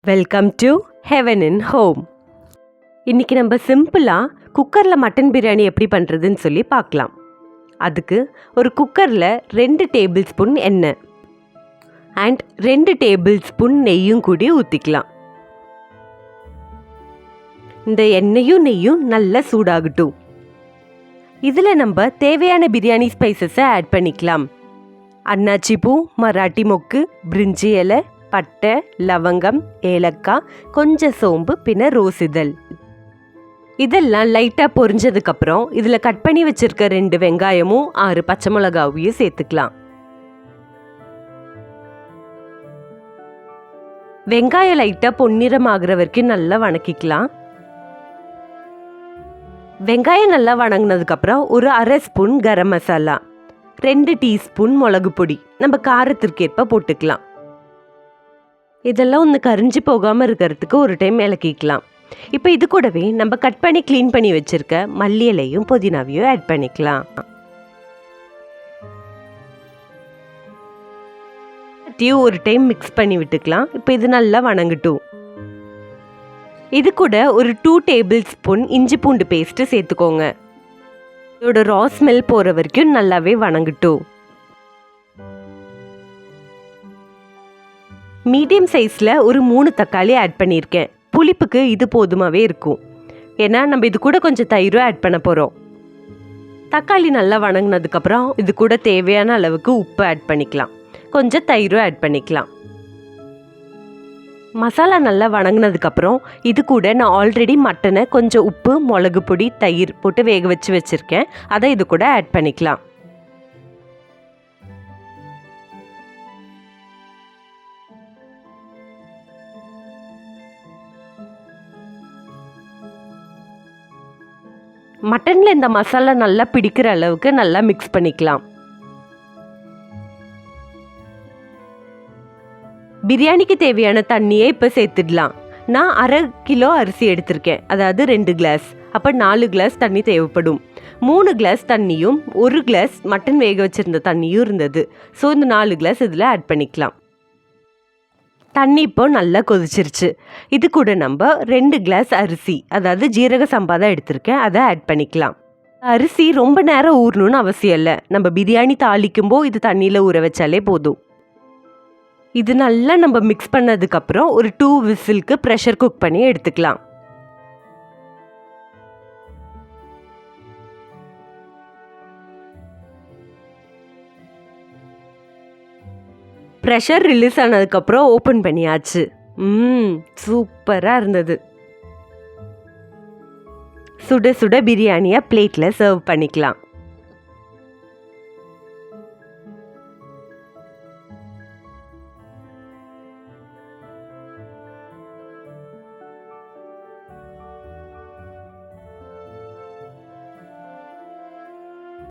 Welcome to heaven in home. இன்றைக்கி நம்ம சிம்பிளாக குக்கரில் மட்டன் பிரியாணி எப்படி பண்ணுறதுன்னு சொல்லி பார்க்கலாம். அதுக்கு ஒரு குக்கரில் 2 டேபிள் ஸ்பூன் எண்ணெய் அண்ட் 2 டேபிள் ஸ்பூன் நெய்யும் கூடி ஊற்றிக்கலாம். இந்த எண்ணெயும் நெய்யும் நல்லா சூடாகட்டும். இதில் நம்ம தேவையான பிரியாணி ஸ்பைசஸை ஆட் பண்ணிக்கலாம். அன்னாச்சி பூ, மராட்டி மொக்கு, பிரிஞ்சி இலை, பட்டை, லவங்கம், ஏலக்காய், கொஞ்சம் சோம்பு, பின்ன ரோஸ் இதழ். இதெல்லாம் லைட்டாக பொரிஞ்சதுக்கப்புறம் இதில் கட் பண்ணி வச்சுருக்க 2 வெங்காயமும் 6 பச்சை மிளகாவையும் சேர்த்துக்கலாம். வெங்காயம் லைட்டாக பொன்னிறம் ஆகிற வரைக்கும் நல்லா வணக்கிக்கலாம். வெங்காயம் நல்லா வணங்கினதுக்கப்புறம் ஒரு 1/2 ஸ்பூன் கரம் மசாலா, 2 டீஸ்பூன் மிளகு பொடி நம்ம காரத்திற்கேற்ப போட்டுக்கலாம். இதெல்லாம் ஒன்று கரிஞ்சு போகாமல் இருக்கிறதுக்கு ஒரு டைம் இலக்கிக்கலாம். இப்போ இது கூடவே நம்ம கட் பண்ணி க்ளீன் பண்ணி வச்சுருக்க மல்லி இலையும் புதினாவையும் ஆட் பண்ணிக்கலாம். ஒரு டைம் மிக்ஸ் பண்ணி விட்டுக்கலாம். இப்போ இது நல்லா வணங்கட்டும். இது கூட ஒரு 2 டேபிள் ஸ்பூன் இஞ்சி பூண்டு பேஸ்ட்டு சேர்த்துக்கோங்க. இதோட ரா ஸ்மெல் போகிற வரைக்கும் நல்லாவே வணங்கட்டும். மீடியம் சைஸில் ஒரு 3 தக்காளி ஆட் பண்ணியிருக்கேன். புளிப்புக்கு இது போதுமாகவே இருக்கும். ஏன்னா நம்ம இது கூட கொஞ்சம் தயிரும் ஆட் பண்ண போகிறோம். தக்காளி நல்லா வணங்கினதுக்கப்புறம் இது கூட தேவையான அளவுக்கு உப்பு ஆட் பண்ணிக்கலாம். கொஞ்சம் தயிரும் ஆட் பண்ணிக்கலாம். மசாலா நல்லா வணங்கினதுக்கப்புறம் இது கூட நான் ஆல்ரெடி மட்டனை கொஞ்சம் உப்பு, மிளகு பொடி, தயிர் போட்டு வேக வச்சுருக்கேன். அதை இது கூட ஆட் பண்ணிக்கலாம். மட்டனில் இந்த மசாலா நல்லா பிடிக்கிற அளவுக்கு நல்லா மிக்ஸ் பண்ணிக்கலாம். பிரியாணிக்கு தேவையான தண்ணியை இப்போ சேர்த்துடலாம். நான் 1/2 கிலோ அரிசி எடுத்திருக்கேன், அதாவது 2 கிளாஸ். அப்போ 4 கிளாஸ் தண்ணி தேவைப்படும். 3 கிளாஸ் தண்ணியும் 1 கிளாஸ் மட்டன் வேக வச்சுருந்த தண்ணியும் இருந்தது. ஸோ இந்த 4 கிளாஸ் இதில் ஆட் பண்ணிக்கலாம். தண்ணி இப்போ நல்லா கொதிச்சிருச்சு. இது கூட நம்ம 2 கிளாஸ் அரிசி, அதாவது ஜீரக சம்பா தான் எடுத்திருக்கேன், அதை ஆட் பண்ணிக்கலாம். அரிசி ரொம்ப நேரம் ஊறணும்னு அவசியம் இல்லை. நம்ம பிரியாணி தாளிக்கும்போது இது தண்ணியில் ஊற வச்சாலே போதும். இது நல்லா நம்ம மிக்ஸ் பண்ணதுக்கப்புறம் ஒரு 2 விசிலுக்கு ப்ரெஷர் குக் பண்ணி எடுத்துக்கலாம். ப்ரெஷர் ரிலீஸ் ஆனதுக்கப்புறம் ஓப்பன் பண்ணியாச்சு. சூப்பராக இருந்தது. சுட சுட பிரியாணியை பிளேட்டில் சர்வ் பண்ணிக்கலாம்.